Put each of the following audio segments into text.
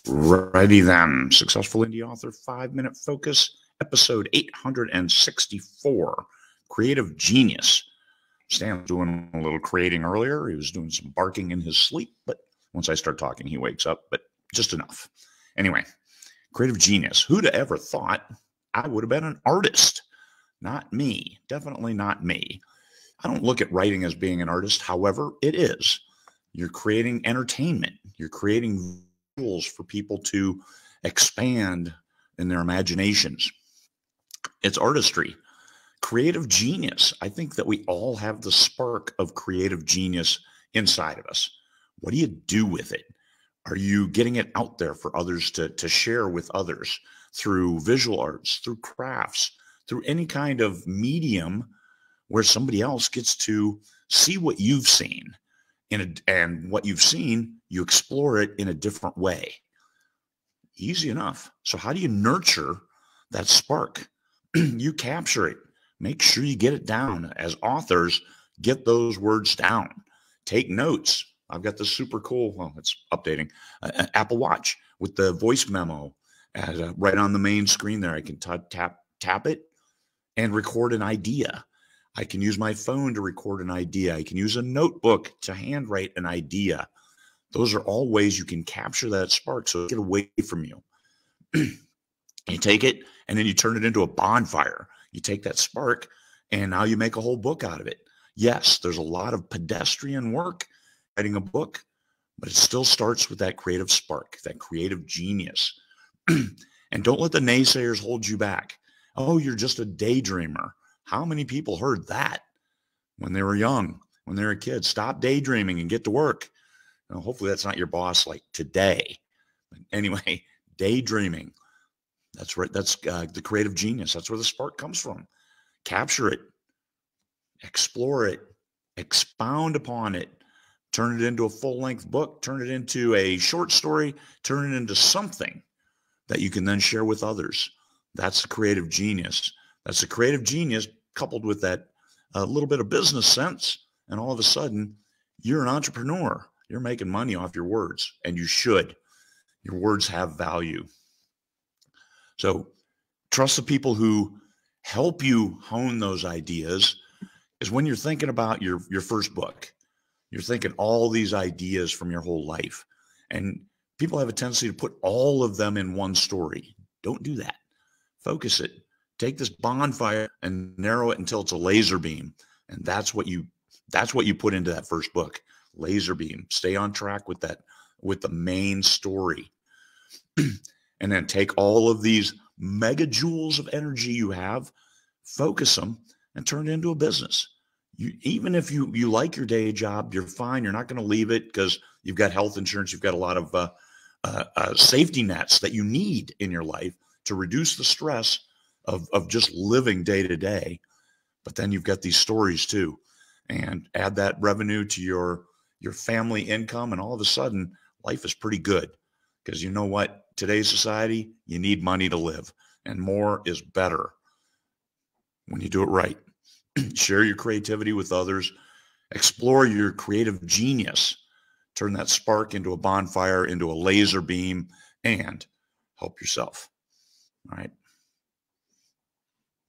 Righty then. Successful Indie Author 5-Minute Focus, episode 864, Creative Genius. Stan was doing a little creating earlier. He was doing some barking in his sleep, but once I start talking, he wakes up, but just enough. Anyway, creative genius. Who'd have ever thought I would have been an artist? Not me. Definitely not me. I don't look at writing as being an artist. However, it is. You're creating entertainment. You're creating visuals for people to expand in their imaginations. It's artistry. Creative genius. I think that we all have the spark of creative genius inside of us. What do you do with it? Are you getting it out there for others to share with others through visual arts, through crafts, through any kind of medium where somebody else gets to see what you've seen? And what you've seen, you explore it in a different way. Easy enough. So how do you nurture that spark? You capture it. Make sure you get it down. As authors, get those words down. Take notes. I've got this super cool, well, it's updating, Apple Watch with the voice memo right on the main screen there. I can tap it and record an idea. I can use my phone to record an idea. I can use a notebook to handwrite an idea. Those are all ways you can capture that spark so it get away from you. You take it and then you turn it into a bonfire. You take that spark and now you make a whole book out of it. Yes, there's a lot of pedestrian work writing a book, but it still starts with that creative spark, that creative genius. And don't let the naysayers hold you back. Oh, you're just a daydreamer. How many people heard that when they were young, when they were a kid? Stop daydreaming and get to work. Now, hopefully that's not your boss like today. But anyway, daydreaming. That's right. That's the creative genius. That's where the spark comes from. Capture it, explore it, expound upon it, turn it into a full-length book, turn it into a short story, turn it into something that you can then share with others. That's the creative genius. That's the creative genius coupled with that little bit of business sense. And all of a sudden, you're an entrepreneur. You're making money off your words, and you should. Your words have value. So trust the people who help you hone those ideas. Is when you're thinking about your first book, you're thinking all these ideas from your whole life. And people have a tendency to put all of them in one story. Don't do that. Focus it. Take this bonfire and narrow it until it's a laser beam. And that's what you put into that first book. Laser beam. Stay on track with that, with the main story. And then take all of these megajoules of energy you have, focus them, and turn it into a business. Even if you like your day job, you're fine. You're not going to leave it because you've got health insurance. You've got a lot of safety nets that you need in your life to reduce the stress of just living day to day. But then you've got these stories too, and add that revenue to your family income, and all of a sudden life is pretty good. Because you know what? Today's society, you need money to live, and more is better when you do it right. Share your creativity with others. Explore your creative genius. Turn that spark into a bonfire, into a laser beam, and help yourself. All right.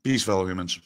Peace, fellow humans.